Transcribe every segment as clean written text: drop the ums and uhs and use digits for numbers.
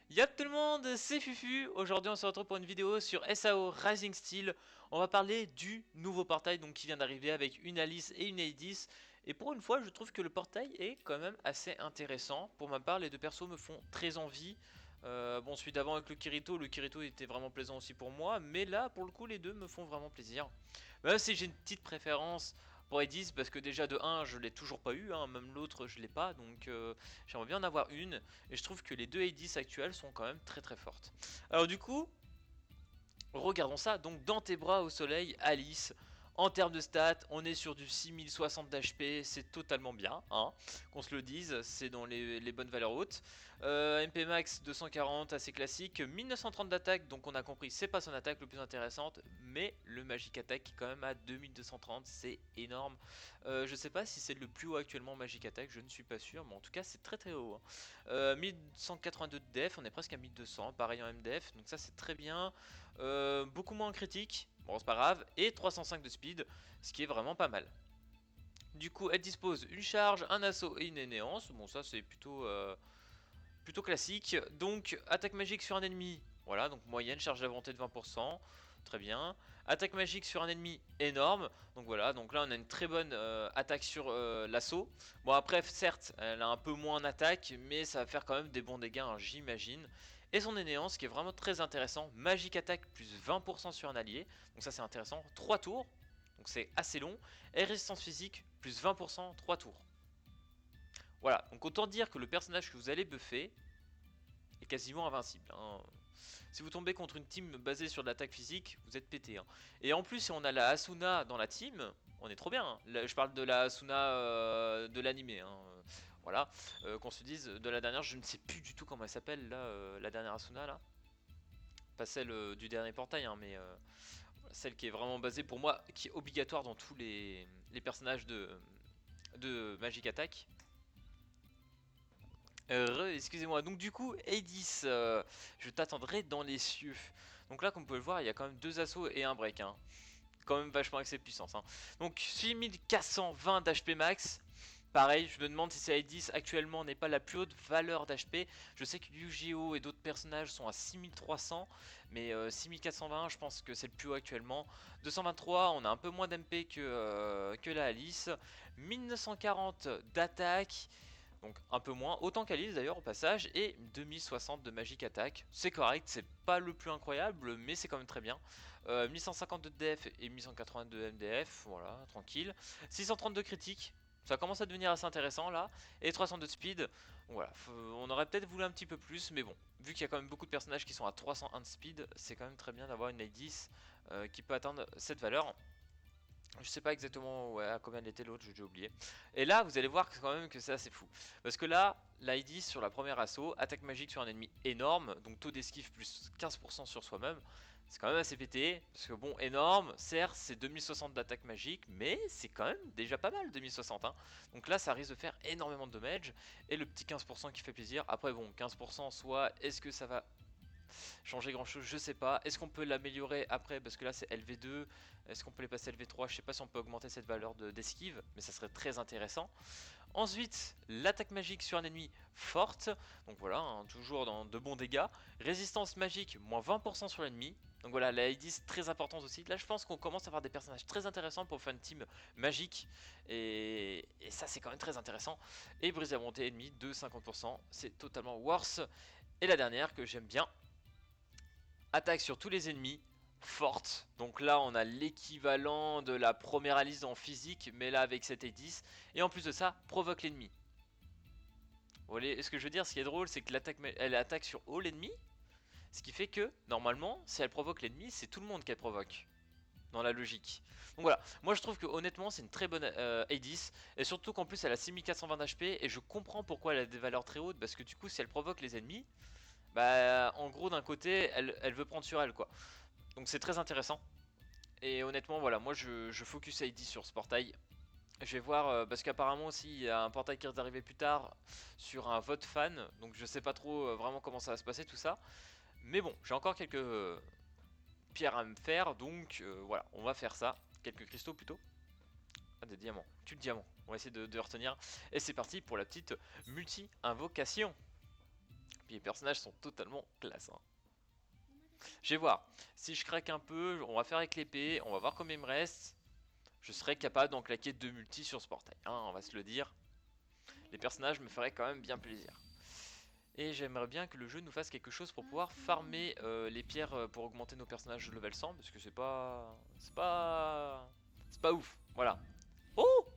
Yop tout le monde, c'est Fufu. Aujourd'hui on se retrouve pour une vidéo sur SAO Rising Steel. On va parler du nouveau portail donc, qui vient d'arriver avec une Alice et une A10. Et pour une fois je trouve que le portail est quand même assez intéressant. Pour ma part les deux persos me font très envie. Bon celui d'avant avec le Kirito était vraiment plaisant aussi pour moi. Mais là pour le coup les deux me font vraiment plaisir. Même si j'ai une petite préférence pour A10 parce que déjà de 1 je l'ai toujours pas eu, hein, même l'autre je l'ai pas. Donc j'aimerais bien en avoir une. Et je trouve que les deux A10 actuelles sont quand même très très fortes. Alors du coup, regardons ça. Donc dans tes bras au soleil, Alice. En termes de stats, on est sur du 6060 d'HP, c'est totalement bien, hein, qu'on se le dise, c'est dans les bonnes valeurs hautes. MP max 240, assez classique, 1930 d'attaque, donc on a compris, c'est pas son attaque le plus intéressante, mais le Magic Attack qui est quand même à 2230, c'est énorme. Je sais pas si c'est le plus haut actuellement Magic Attack, je ne suis pas sûr, mais en tout cas c'est très très haut. 1182 de def, on est presque à 1200, pareil en MDF, donc ça c'est très bien. Beaucoup moins en critique, bon c'est pas grave, et 305 de speed, ce qui est vraiment pas mal. Du coup elle dispose une charge, un assaut et une énéance, bon ça c'est plutôt classique. Donc attaque magique sur un ennemi, voilà, donc moyenne, charge de volonté de 20%, très bien. Attaque magique sur un ennemi énorme, donc voilà, donc là on a une très bonne attaque sur l'assaut. Bon après certes elle a un peu moins en attaque, mais ça va faire quand même des bons dégâts, hein, j'imagine. Et son énéance qui est vraiment très intéressant, magique attaque plus 20% sur un allié, donc ça c'est intéressant, 3 tours, donc c'est assez long. Et résistance physique plus 20%, 3 tours. Voilà, donc autant dire que le personnage que vous allez buffer est quasiment invincible, hein. Si vous tombez contre une team basée sur de l'attaque physique, vous êtes pété, hein. Et en plus, si on a la Asuna dans la team, on est trop bien, hein. Là, je parle de la Asuna de l'animé, hein. Voilà, qu'on se dise de la dernière, je ne sais plus du tout comment elle s'appelle là, la dernière Asuna là. Pas celle du dernier portail, hein, mais celle qui est vraiment basée pour moi, qui est obligatoire dans tous les personnages de Magic Attack. Excusez-moi, donc du coup, Hades, je t'attendrai dans les cieux. Donc là, comme vous pouvez le voir, il y a quand même deux assauts et un break, hein. Quand même vachement avec ses puissances, hein. Donc 6420 d'HP max. Pareil, je me demande si Hades actuellement n'est pas la plus haute valeur d'HP. Je sais que Yu-Gi-Oh et d'autres personnages sont à 6300, mais 6420, je pense que c'est le plus haut actuellement. 223, on a un peu moins d'MP que la Alice. 1940 d'attaque. Donc un peu moins, autant qu'Alice d'ailleurs au passage, et 2060 de Magic Attack. C'est correct, c'est pas le plus incroyable, mais c'est quand même très bien. 1152 de def et 1182 de MDF, voilà, tranquille. 632 critique, ça commence à devenir assez intéressant là. Et 302 de speed, donc voilà, on aurait peut-être voulu un petit peu plus, mais bon, vu qu'il y a quand même beaucoup de personnages qui sont à 301 de speed, c'est quand même très bien d'avoir une A10 qui peut atteindre cette valeur. Je sais pas exactement ouais, à combien elle était l'autre, j'ai déjà oublié. Et là, vous allez voir quand même que c'est assez fou. Parce que là, l'ID sur la première assaut, attaque magique sur un ennemi énorme, donc taux d'esquive plus 15% sur soi-même. C'est quand même assez pété, parce que bon, énorme, certes c'est 2060 d'attaque magique, mais c'est quand même déjà pas mal 2060, hein. Donc là ça risque de faire énormément de damage, et le petit 15% qui fait plaisir. Après bon, 15% soit, est-ce que ça va changer grand chose, je sais pas. Est-ce qu'on peut l'améliorer après, parce que là c'est LV2, est-ce qu'on peut les passer LV3, je sais pas si on peut augmenter cette valeur d'esquive, mais ça serait très intéressant. Ensuite, l'attaque magique sur un ennemi forte, donc voilà, hein, toujours dans de bons dégâts. Résistance magique, moins 20% sur l'ennemi. Donc voilà, la A10 très importante aussi. Là je pense qu'on commence à avoir des personnages très intéressants pour faire une team magique, et ça c'est quand même très intéressant. Et brise à volonté ennemi de 50%, c'est totalement worse. Et la dernière que j'aime bien, attaque sur tous les ennemis, forte. Donc là, on a l'équivalent de la première Alice en physique, mais là avec cette E10. Et en plus de ça, provoque l'ennemi. Vous voyez ce que je veux dire? Ce qui est drôle, c'est que l'attaque, elle attaque sur haut l'ennemi. Ce qui fait que, normalement, si elle provoque l'ennemi, c'est tout le monde qu'elle provoque. Dans la logique. Donc voilà, moi je trouve que honnêtement c'est une très bonne A10. Et surtout qu'en plus elle a 6420 d'HP. Et je comprends pourquoi elle a des valeurs très hautes. Parce que du coup, si elle provoque les ennemis, bah en gros d'un côté, elle veut prendre sur elle quoi. Donc c'est très intéressant. Et honnêtement, voilà, moi je focus ID sur ce portail. Je vais voir, parce qu'apparemment aussi il y a un portail qui risque d'arriver plus tard sur un vote fan. Donc je sais pas trop vraiment comment ça va se passer tout ça. Mais bon, j'ai encore quelques pierres à me faire. Donc voilà, on va faire ça. Quelques cristaux plutôt. Ah, des diamants, tu de diamants. On va essayer de retenir. Et c'est parti pour la petite multi-invocation. Puis les personnages sont totalement classe. Hein. Je vais voir. Si je craque un peu, on va faire avec l'épée. On va voir combien il me reste. Je serais capable d'en claquer 2 multis sur ce portail. Hein, on va se le dire. Les personnages me feraient quand même bien plaisir. Et j'aimerais bien que le jeu nous fasse quelque chose pour pouvoir farmer les pierres pour augmenter nos personnages de level 100. Parce que c'est pas... C'est pas ouf. Voilà. Oh!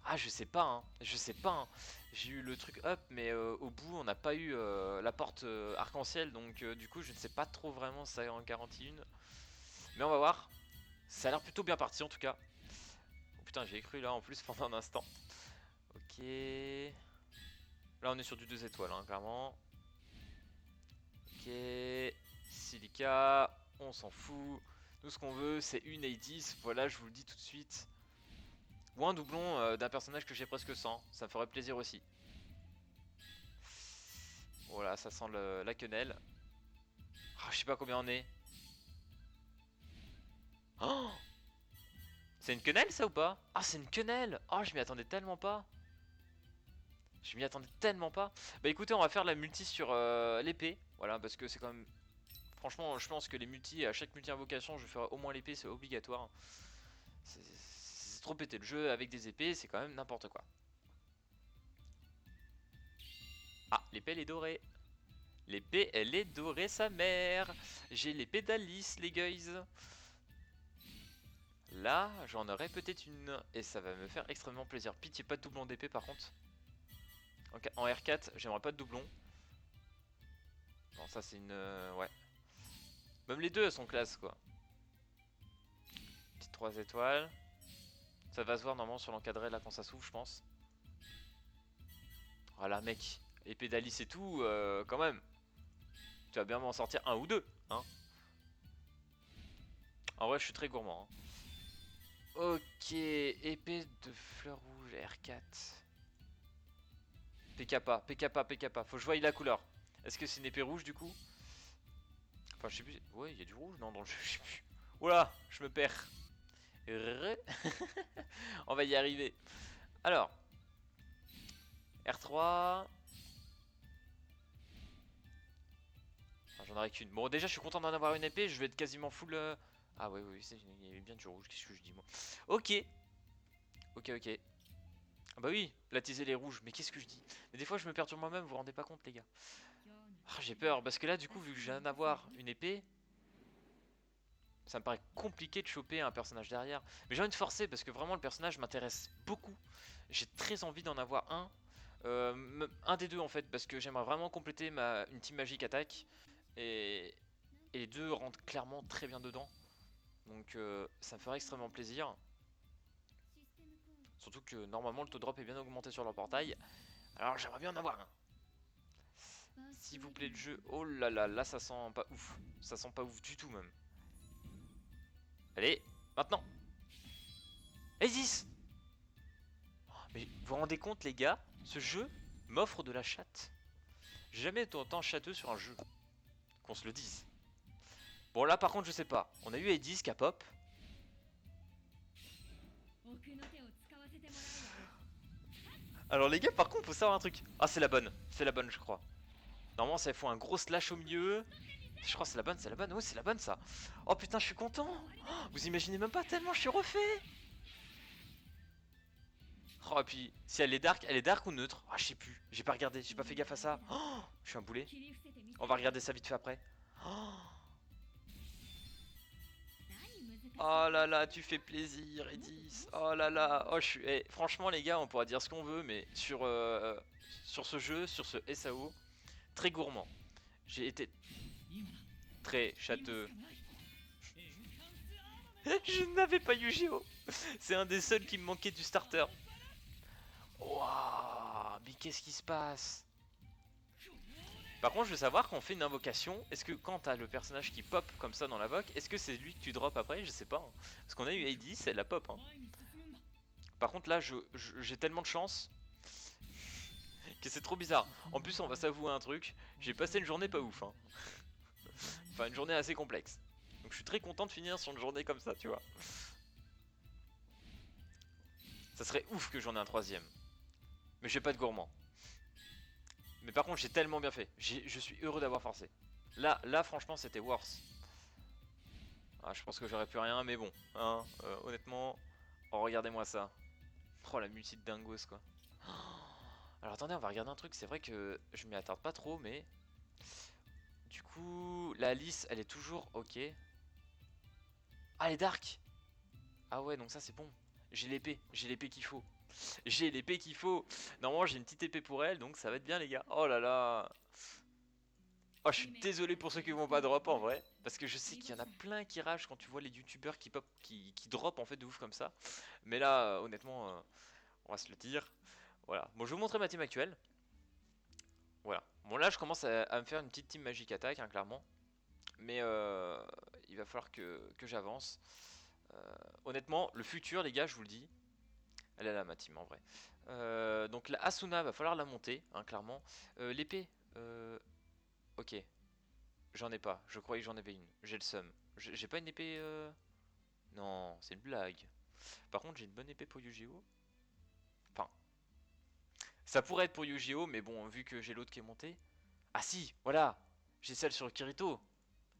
Ah je sais pas hein, je sais pas hein. J'ai eu le truc up mais au bout on n'a pas eu la porte arc-en-ciel donc du coup je ne sais pas trop vraiment si ça en garantit une. Mais on va voir. Ça a l'air plutôt bien parti en tout cas. Oh putain j'ai cru là en plus pendant un instant. Ok. Là on est sur du 2 étoiles hein, clairement. Ok. Silica. On s'en fout. Nous ce qu'on veut c'est une A10. Voilà je vous le dis tout de suite. Ou un doublon d'un personnage que j'ai presque 100. Ça me ferait plaisir aussi. Voilà ça sent la quenelle. Oh, je sais pas combien on est. Oh, c'est une quenelle ça ou pas? Ah c'est une quenelle. Oh je m'y attendais tellement pas. Je m'y attendais tellement pas. Bah écoutez on va faire la multi sur l'épée. Voilà parce que c'est quand même... Franchement je pense que les multis, à chaque multi invocation je ferai au moins l'épée, c'est obligatoire. C'est trop pété le jeu avec des épées, c'est quand même n'importe quoi. Ah l'épée elle est dorée. L'épée elle est dorée sa mère. J'ai l'épée d'Alice les guys. Là, j'en aurai peut-être une et ça va me faire extrêmement plaisir. Pitié, pas de doublon d'épée par contre. Ok, en R4, j'aimerais pas de doublon. Non, ça c'est une... ouais. Même les deux, elles sont classe quoi. Petite 3 étoiles. Ça va se voir normalement sur l'encadré là quand ça s'ouvre, je pense. Voilà, mec. Épée d'Alice et tout, quand même. Tu vas bien m'en sortir un ou deux, hein. En vrai, je suis très gourmand. Hein. Ok, épée de fleur rouge, R4. PKPA, PKPA, PKPA. Faut que je voie la couleur. Est-ce que c'est une épée rouge du coup? Enfin, je sais plus. Ouais, il y a du rouge, non, dans le jeu, je sais plus. Oula, je me perds. On va y arriver. Alors, R3. Enfin, j'en aurai qu'une. Bon, déjà, je suis content d'en avoir une épée. Je vais être quasiment full. Ah, ouais, oui, il y avait bien du rouge. Qu'est-ce que je dis, moi? Ok. Ok, ok. Ah, bah oui, platiser les rouges. Mais qu'est-ce que je dis? Mais des fois, je me perturbe moi-même. Vous vous rendez pas compte, les gars? Ah, j'ai peur. Parce que là, du coup, vu que je viens d'avoir une épée. Ça me paraît compliqué de choper un personnage derrière. Mais j'ai envie de forcer parce que vraiment le personnage m'intéresse beaucoup. J'ai très envie d'en avoir un. Un des deux en fait parce que j'aimerais vraiment compléter une team magique attaque. Et, et les deux rentrent clairement très bien dedans. Donc ça me ferait extrêmement plaisir. Surtout que normalement le taux de drop est bien augmenté sur leur portail. Alors j'aimerais bien en avoir un. S'il vous plaît le jeu. Oh là là, là ça sent pas ouf. Ça sent pas ouf du tout même. Allez, maintenant. Isis. Mais vous vous rendez compte les gars, ce jeu m'offre de la chatte. J'ai jamais été autant châteux sur un jeu. Qu'on se le dise. Bon là par contre je sais pas. On a eu Edis qui a pop. Alors les gars par contre faut savoir un truc. Ah c'est la bonne. C'est la bonne je crois. Normalement ça faut un gros slash au milieu. Je crois que c'est la bonne, c'est la bonne. Ouais c'est la bonne ça. Oh putain je suis content. Oh, vous imaginez même pas tellement je suis refait. Oh et puis si elle est dark ou neutre? Ah je sais plus. J'ai pas regardé, j'ai pas fait gaffe à ça. Oh, je suis un boulet. On va regarder ça vite fait après. Oh. Oh là là, tu fais plaisir, Edis. Oh là là. Oh, je suis... Eh, franchement, les gars, on pourra dire ce qu'on veut, mais sur ce jeu, sur ce SAO, très gourmand. J'ai été très châteux. Je n'avais pas Yu-Gi-Oh! C'est un des seuls qui me manquait du starter. Waouh, mais qu'est-ce qui se passe? Par contre, je veux savoir quand on fait une invocation, est-ce que quand t'as le personnage qui pop comme ça dans l'invoque, est-ce que c'est lui que tu drops après? Je sais pas. Hein. Parce qu'on a eu AD, c'est la pop. Hein. Par contre, là, j'ai tellement de chance que c'est trop bizarre. En plus, on va s'avouer un truc, j'ai passé une journée pas ouf. Hein. Enfin, une journée assez complexe. Donc, je suis très content de finir sur une journée comme ça, tu vois. Ça serait ouf que j'en ai un troisième. Mais j'ai pas de gourmand. Mais par contre, j'ai tellement bien fait. Je suis heureux d'avoir forcé. Là, franchement, c'était worse. Ah, je pense que j'aurais pu rien, mais bon. Hein, honnêtement, oh, regardez-moi ça. Oh, la multi de dingos, quoi. Alors attendez, on va regarder un truc. C'est vrai que je m'y attarde pas trop, mais... Du coup, la Alice, elle est toujours ok. Ah, elle est dark. Ah ouais, donc ça, c'est bon. J'ai l'épée qu'il faut. J'ai l'épée qu'il faut. Normalement, j'ai une petite épée pour elle, donc ça va être bien, les gars. Oh là là. Oh, je suis désolé pour ceux qui vont pas drop en vrai. Parce que je sais qu'il y en a plein qui ragent quand tu vois les youtubeurs qui pop, qui drop en fait de ouf comme ça. Mais là, honnêtement, on va se le dire. Voilà. Bon, je vais vous montrer ma team actuelle. Voilà. Bon, là, je commence à me faire une petite team magique attaque, hein, clairement. Mais il va falloir que j'avance. Honnêtement, le futur, les gars, je vous le dis. Elle est là, ma team, en vrai. Donc, la Asuna, va falloir la monter, hein, clairement. L'épée. Ok. J'en ai pas. Je croyais que j'en avais une. J'ai le seum. J'ai pas une épée. Non, c'est une blague. Par contre, j'ai une bonne épée pour Yu-Gi-Oh! Enfin, ça pourrait être pour Yu-Gi-Oh! Mais bon, vu que j'ai l'autre qui est monté. Ah si, voilà. J'ai celle sur Kirito.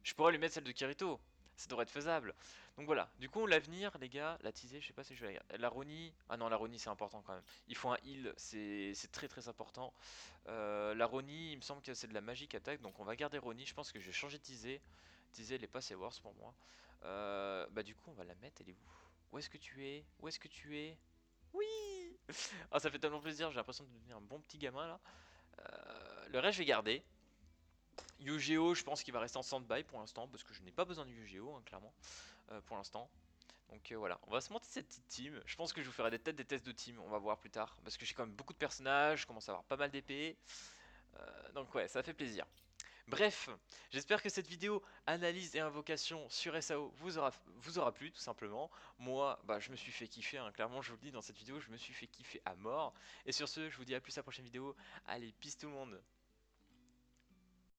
Je pourrais lui mettre celle de Kirito. Ça devrait être faisable. Donc voilà. Du coup, l'avenir, les gars, la teaser, je sais pas si je vais la garder. La Roni. Ah non, la Roni, c'est important quand même. Il faut un heal. C'est très très important. La Roni, il me semble que c'est de la magique attaque. Donc on va garder Roni. Je pense que je vais changer de teaser. Teaser, elle est pas assez worse pour moi. Bah du coup, on va la mettre. Elle est où? Où est-ce que tu es? Où est-ce que tu es? Oui. Ah, ça fait tellement plaisir. J'ai l'impression de devenir un bon petit gamin là. Le reste, je vais garder. Yu-Gi-Oh! Je pense qu'il va rester en stand-by pour l'instant parce que je n'ai pas besoin de Yu-Gi-Oh! Hein, clairement, pour l'instant. Donc voilà, on va se monter cette petite team. Je pense que je vous ferai des tests de team, on va voir plus tard. Parce que j'ai quand même beaucoup de personnages, je commence à avoir pas mal d'épées. Donc ouais, ça fait plaisir. Bref, j'espère que cette vidéo analyse et invocation sur SAO vous aura plu tout simplement. Moi, bah, je me suis fait kiffer, hein. Clairement je vous le dis dans cette vidéo, je me suis fait kiffer à mort. Et sur ce, je vous dis à plus à la prochaine vidéo. Allez, peace tout le monde.